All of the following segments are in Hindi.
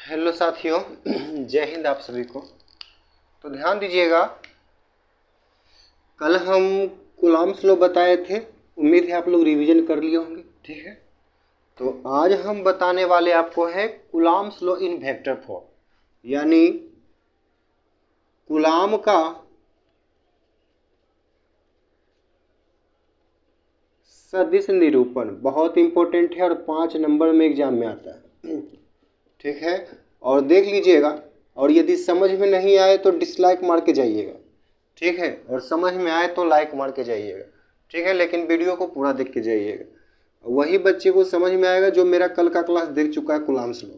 हेलो साथियों, जय हिंद आप सभी को। तो ध्यान दीजिएगा, कल हम कूलॉम्स लॉ बताए थे। उम्मीद है आप लोग रिवीजन कर लिए होंगे। ठीक है, तो आज हम बताने वाले आपको है Coulomb's law in vector form, यानी कूलॉम का सदिश निरूपण। बहुत इंपॉर्टेंट है और 5 नंबर में एग्जाम में आता है। ठीक है, और देख लीजिएगा, और यदि समझ में नहीं आए तो डिसलाइक मार के जाइएगा। ठीक है, और समझ में आए तो लाइक मार के जाइएगा। ठीक है, लेकिन वीडियो को पूरा देख के जाइएगा। वही बच्चे को समझ में आएगा जो मेरा कल का क्लास देख चुका है कूलॉम्स लॉ।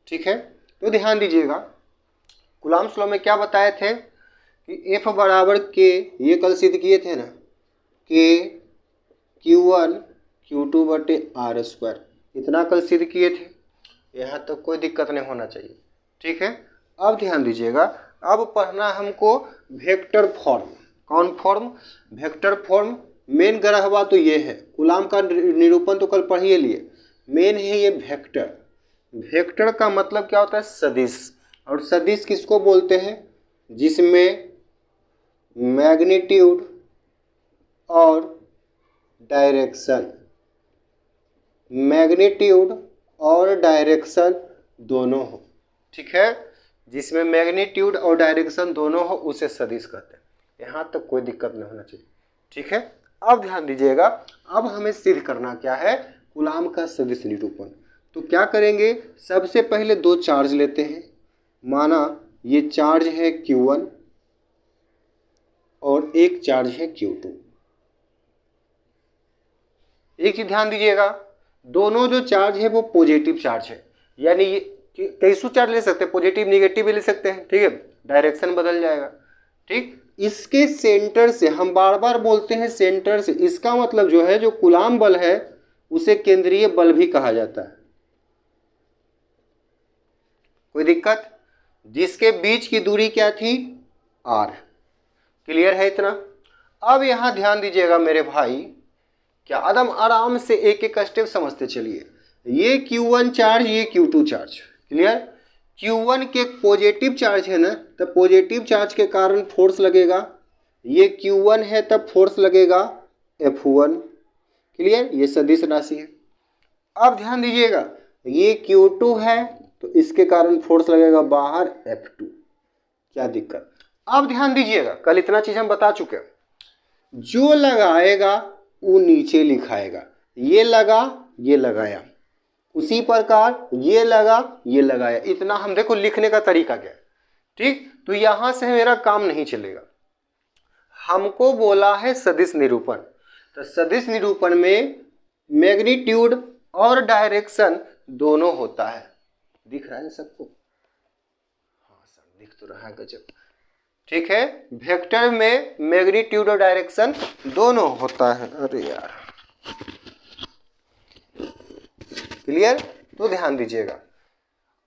ठीक है, तो ध्यान दीजिएगा, कूलॉम्स लॉ में क्या बताए थे कि F बराबर के, ये कल सिद्ध किए थे ना, के Q1 Q2 बटे R स्क्वायर, इतना कल सिद्ध किए थे। यहाँ तक कोई दिक्कत नहीं होना चाहिए। ठीक है, अब ध्यान दीजिएगा, अब पढ़ना हमको वेक्टर फॉर्म। कौन फॉर्म? Vector form. मेन ग्रहवा तो ये है, कूलॉम का निरूपण तो कल पढ़ ही लिए। मेन है ये वेक्टर। वेक्टर का मतलब क्या होता है? सदिश। और सदिश किसको बोलते हैं? जिसमें मैग्नीट्यूड और डायरेक्शन, मैग्नीट्यूड और डायरेक्शन दोनों हो। ठीक है, जिसमें मैग्नीट्यूड और डायरेक्शन दोनों हो उसे सदिश कहते हैं। यहाँ तक कोई दिक्कत नहीं होना चाहिए। ठीक है, अब ध्यान दीजिएगा, अब हमें सिद्ध करना क्या है? कूलॉम का सदिश निरूपण। तो क्या करेंगे? सबसे पहले 2 चार्ज लेते हैं। माना ये चार्ज है Q1 और एक चार्ज है Q2। एक चीज ध्यान दीजिएगा, दोनों जो चार्ज है वो पॉजिटिव चार्ज है, यानी ये कैसू चार्ज ले सकते हैं, पॉजिटिव निगेटिव भी ले सकते हैं। ठीक है, डायरेक्शन बदल जाएगा। ठीक, इसके सेंटर से, हम बार बार बोलते हैं सेंटर से, इसका मतलब जो है, जो कूलॉम बल है उसे केंद्रीय बल भी कहा जाता है। कोई दिक्कत? जिसके बीच की दूरी क्या थी? R। क्लियर है इतना? अब यहां ध्यान दीजिएगा मेरे भाई, क्या आदम आराम से एक एक स्टेप समझते चलिए। ये Q1 चार्ज, ये Q2 चार्ज। क्लियर? Q1 के पॉजिटिव चार्ज है ना, तब पॉजिटिव चार्ज के कारण फोर्स लगेगा। ये Q1 है तब फोर्स लगेगा F1। क्लियर? ये सदिश राशि है। अब ध्यान दीजिएगा, ये Q2 है तो इसके कारण फोर्स लगेगा बाहर F2। क्या दिक्कत? अब ध्यान दीजिएगा, कल इतना चीज हम बता चुके हैं। जो लगाएगा वो नीचे लिखाएगा। ये लगा, ये लगाया, उसी प्रकार ये लगा, ये लगाया। इतना हम देखो लिखने का तरीका क्या है। ठीक, तो यहां से मेरा काम नहीं चलेगा। हमको बोला है सदिश निरूपण, तो सदिश निरूपण में मैग्नीट्यूड और डायरेक्शन दोनों होता है। दिख रहा है सबको? हाँ सर, दिख तो रहा है, गजब। ठीक है, वेक्टर में मैग्नीट्यूड और डायरेक्शन दोनों होता है। अरे यार, क्लियर? तो ध्यान दीजिएगा,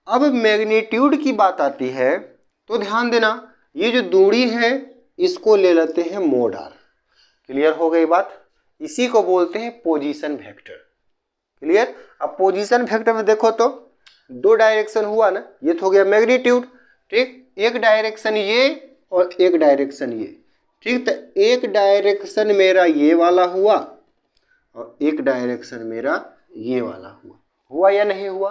अब मैग्नीट्यूड की बात आती है तो ध्यान देना, ये जो दूरी है इसको ले लेते हैं मोड R। क्लियर हो गई बात? इसी को बोलते हैं पोजीशन वेक्टर। क्लियर? अब पोजीशन वेक्टर में देखो तो 2 डायरेक्शन हुआ ना, ये तो हो गया मैग्नीट्यूड। ठीक, एक डायरेक्शन ये और एक डायरेक्शन ये। ठीक, तो एक डायरेक्शन मेरा ये वाला हुआ और एक डायरेक्शन मेरा ये वाला हुआ। हुआ या नहीं हुआ?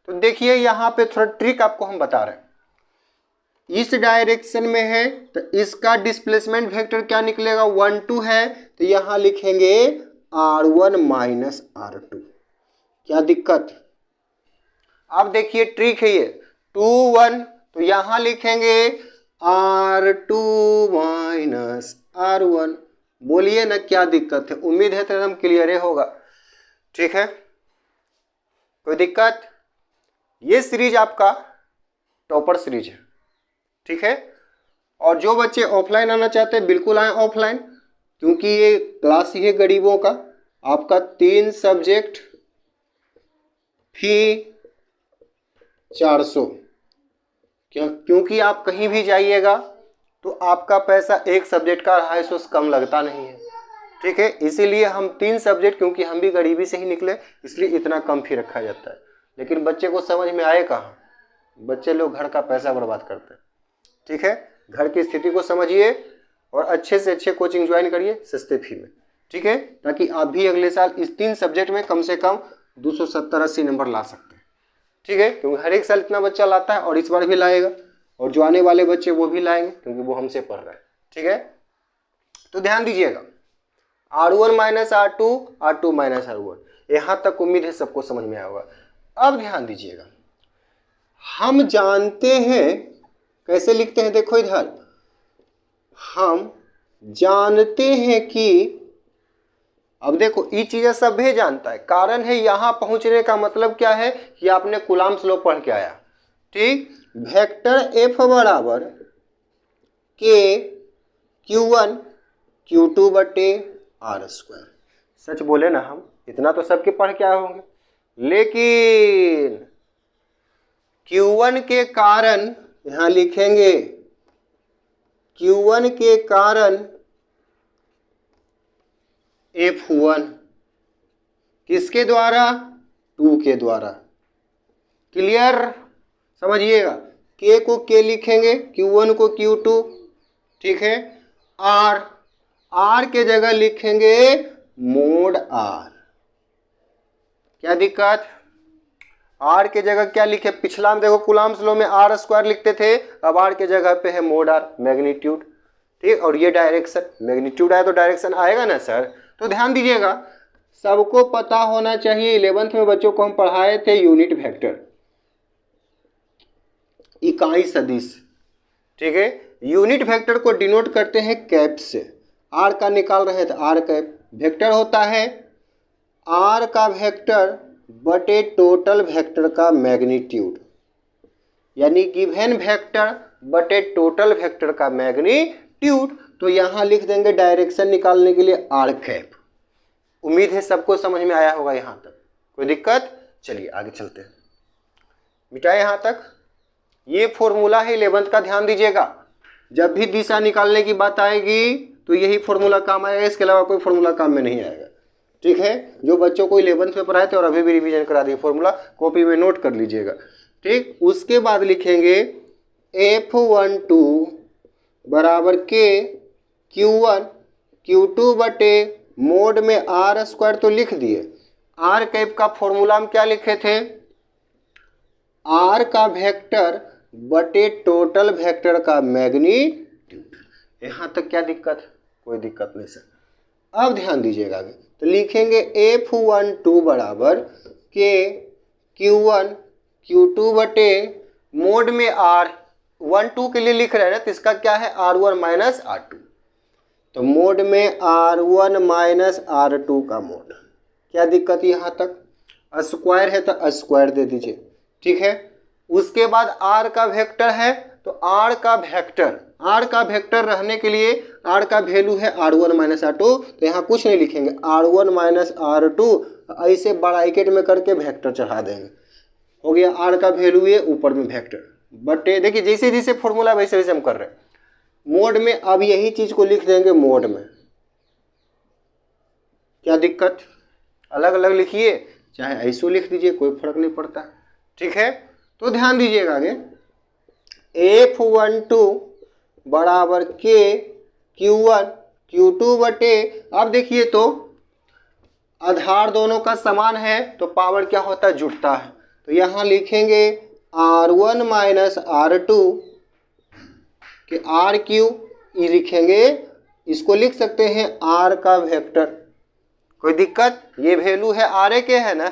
तो देखिए यहाँ पे थोड़ा ट्रिक आपको हम बता रहे हैं। इस डायरेक्शन में है तो इसका डिस्प्लेसमेंट वेक्टर क्या निकलेगा? 1 2 है तो यहाँ लिखेंगे R1 माइनस R2। क्या दिक्कत? अब देखिए ट्रिक है ये, 2 1 तो यहाँ लिखेंगे R2 माइनस R1। बोलिए ना क्या दिक्कत है? उम्मीद है तो एकदम क्लियर होगा। ठीक है, कोई दिक्कत? ये सीरीज आपका टॉपर सीरीज है। ठीक है, और जो बच्चे ऑफलाइन आना चाहते हैं बिल्कुल आए ऑफलाइन, क्योंकि ये क्लास ही है गरीबों का। आपका 3 सब्जेक्ट फी 400, क्योंकि आप कहीं भी जाइएगा तो आपका पैसा एक सब्जेक्ट का 250 से कम लगता नहीं है। ठीक है, इसीलिए हम 3 सब्जेक्ट, क्योंकि हम भी गरीबी से ही निकले, इसलिए इतना कम फी रखा जाता है। लेकिन बच्चे को समझ में आए कहाँ? बच्चे लोग घर का पैसा बर्बाद करते हैं। ठीक है, घर की स्थिति को समझिए और अच्छे से अच्छे कोचिंग ज्वाइन करिए सस्ते फी में। ठीक है, ताकि आप भी अगले साल इस 3 सब्जेक्ट में कम से कम 270-80 नंबर ला सकते हैं। ठीक है, क्योंकि हर एक साल इतना बच्चा लाता है और इस बार भी लाएगा, और जो आने वाले बच्चे वो भी लाएंगे क्योंकि वो हमसे पढ़ रहे हैं। ठीक है, तो ध्यान दीजिएगा, R1 minus R2, R2 minus R1, यहाँ तक उम्मीद है सबको समझ में आया होगा। अब ध्यान दीजिएगा, हम जानते हैं कैसे लिखते हैं, देखो इधर, हम जानते हैं कि, अब देखो ये चीजें सभी जानता है, कारण है यहाँ पहुंचने का मतलब क्या है कि आपने कूलम्ब्स लॉ पढ़ के आया। ठीक, वेक्टर F बराबर K Q1 Q2 बटे R²। सच बोले ना, हम इतना तो सबके पढ़ के आए होंगे, लेकिन Q1 के कारण यहां लिखेंगे, Q1 के कारण F1 किसके द्वारा, 2 के द्वारा। क्लियर, समझिएगा, K को K लिखेंगे, Q1 को Q2। ठीक है, R के जगह लिखेंगे मोड R। क्या दिक्कत, R के जगह क्या लिखे, पिछला में देखो कूलम्ब्स लॉ में R² लिखते थे, अब R के जगह पे है मोड R, मैग्नीट्यूड। ठीक, और ये डायरेक्शन, मैग्नीट्यूड आया तो डायरेक्शन आएगा ना सर। तो ध्यान दीजिएगा, सबको पता होना चाहिए, 11th में बच्चों को हम पढ़ाए थे यूनिट वेक्टर, इकाई सदिश। ठीक है, यूनिट वेक्टर को डिनोट करते हैं कैप से, R का निकाल रहे थे R कैप। वेक्टर होता है R का वेक्टर बटे टोटल वेक्टर का मैग्नीट्यूड, यानी गिवन वेक्टर बटे टोटल वेक्टर का मैग्नीट्यूड। तो यहाँ लिख देंगे डायरेक्शन निकालने के लिए R कैप। उम्मीद है सबको समझ में आया होगा यहाँ तक, कोई दिक्कत। चलिए आगे चलते हैं, मिटाए यहाँ तक। ये फॉर्मूला है 11th का, ध्यान दीजिएगा, जब भी दिशा निकालने की बात आएगी तो यही फॉर्मूला काम आएगा, इसके अलावा कोई फॉर्मूला काम में नहीं आएगा। ठीक है, जो बच्चों को 11th में पढ़ाए थे और अभी भी रिवीजन करा दिए, फॉर्मूला कॉपी में नोट कर लीजिएगा। ठीक, उसके बाद लिखेंगे F12 बराबर K Q1 Q2 बटे मोड में R² तो लिख दिए। R कैप का फॉर्मूला हम क्या लिखे थे, R का वेक्टर बटे टोटल वेक्टर का मैग्नीट्यूड। यहाँ तक क्या दिक्कत, कोई दिक्कत नहीं सर। अब ध्यान दीजिएगा आगे, तो लिखेंगे F12 बराबर K Q1 Q2 बटे मोड में R12 के लिए लिख रहे हैं ना, तो इसका क्या है R1 माइनस R2, तो मोड में R1 माइनस R2 का मोड। क्या दिक्कत यहाँ तक, स्क्वायर है तो स्क्वायर दे दीजिए। ठीक है, उसके बाद R का वेक्टर है, तो R का वेक्टर रहने के लिए R का वैल्यू है R1 माइनस R2, तो यहाँ कुछ नहीं लिखेंगे, R1 माइनस R2 ऐसे ब्रैकेट में करके वेक्टर चढ़ा देंगे, हो गया R का वैल्यू है, ऊपर में वेक्टर बटे, देखिए जैसे जैसे फॉर्मूला वैसे वैसे हम कर रहे हैं। मोड में अब यही चीज को लिख देंगे मोड में, क्या दिक्कत, अलग अलग लिखिए चाहे ऐसो लिख दीजिए, कोई फर्क नहीं पड़ता। ठीक है, तो ध्यान दीजिएगा आगे, F12 बराबर K Q1 Q2 बटे, अब देखिए तो आधार दोनों का समान है तो पावर क्या होता है, जुड़ता है, तो यहाँ लिखेंगे R1 माइनस R2 कि RQ, ये लिखेंगे, इसको लिख सकते हैं R का वेक्टर, कोई दिक्कत, ये वैल्यू है RA के है ना।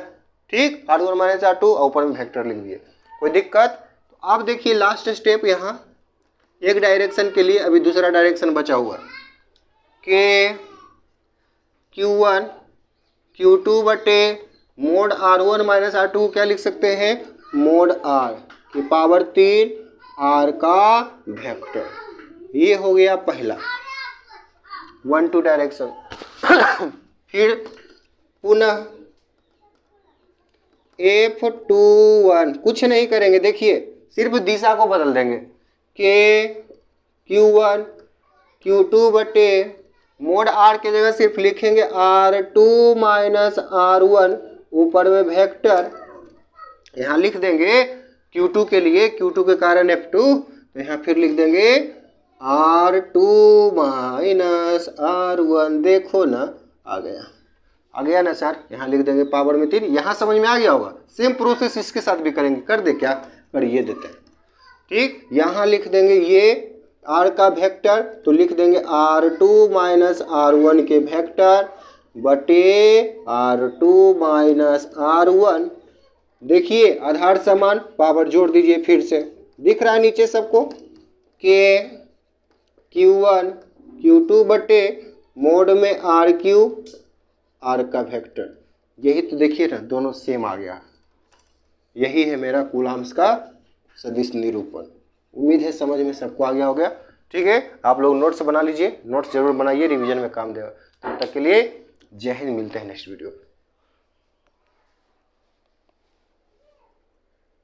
ठीक, R1 माइनस R2 और ऊपर में वेक्टर लिख दिए, कोई दिक्कत। तो अब देखिए लास्ट स्टेप, यहाँ एक डायरेक्शन के लिए अभी दूसरा डायरेक्शन बचा हुआ, K Q1 Q2 बटे मोड R1 माइनस R2 क्या लिख सकते हैं, मोड R की पावर 3 R का वेक्टर। ये हो गया पहला 1 2 डायरेक्शन। फिर पुनः F21 कुछ नहीं करेंगे, देखिए सिर्फ दिशा को बदल देंगे, K Q1 Q2 बटे मोड R के जगह सिर्फ लिखेंगे R2 माइनस R1, ऊपर में वेक्टर, यहाँ लिख देंगे Q2 के लिए, Q2 के कारण F2, तो यहाँ फिर लिख देंगे R2 माइनस R1। देखो ना आ गया ना सर। यहाँ लिख देंगे पावर में 3। यहाँ समझ में आ गया होगा। सेम प्रोसेस इसके साथ भी करेंगे। कर दे क्या, करिए देते हैं। ठीक, यहाँ लिख देंगे ये R का वेक्टर, तो लिख देंगे R2 माइनस R1 के वेक्टर बटे R2 माइनस R1। देखिए आधार समान, पावर जोड़ दीजिए फिर से। दिख रहा है नीचे सबको के Q1 Q2 बटे मोड में R3 R का वेक्टर। यही तो देखिए ना, दोनों सेम आ गया। यही है मेरा कूलम्ब्स का सदिश निरूपण। उम्मीद है समझ में सबको आ गया हो गया। ठीक है, आप लोग नोट्स बना लीजिए, नोट्स जरूर बनाइए, रिवीजन में काम देगा। तब तक के लिए जय हिंद, मिलते हैं नेक्स्ट वीडियो।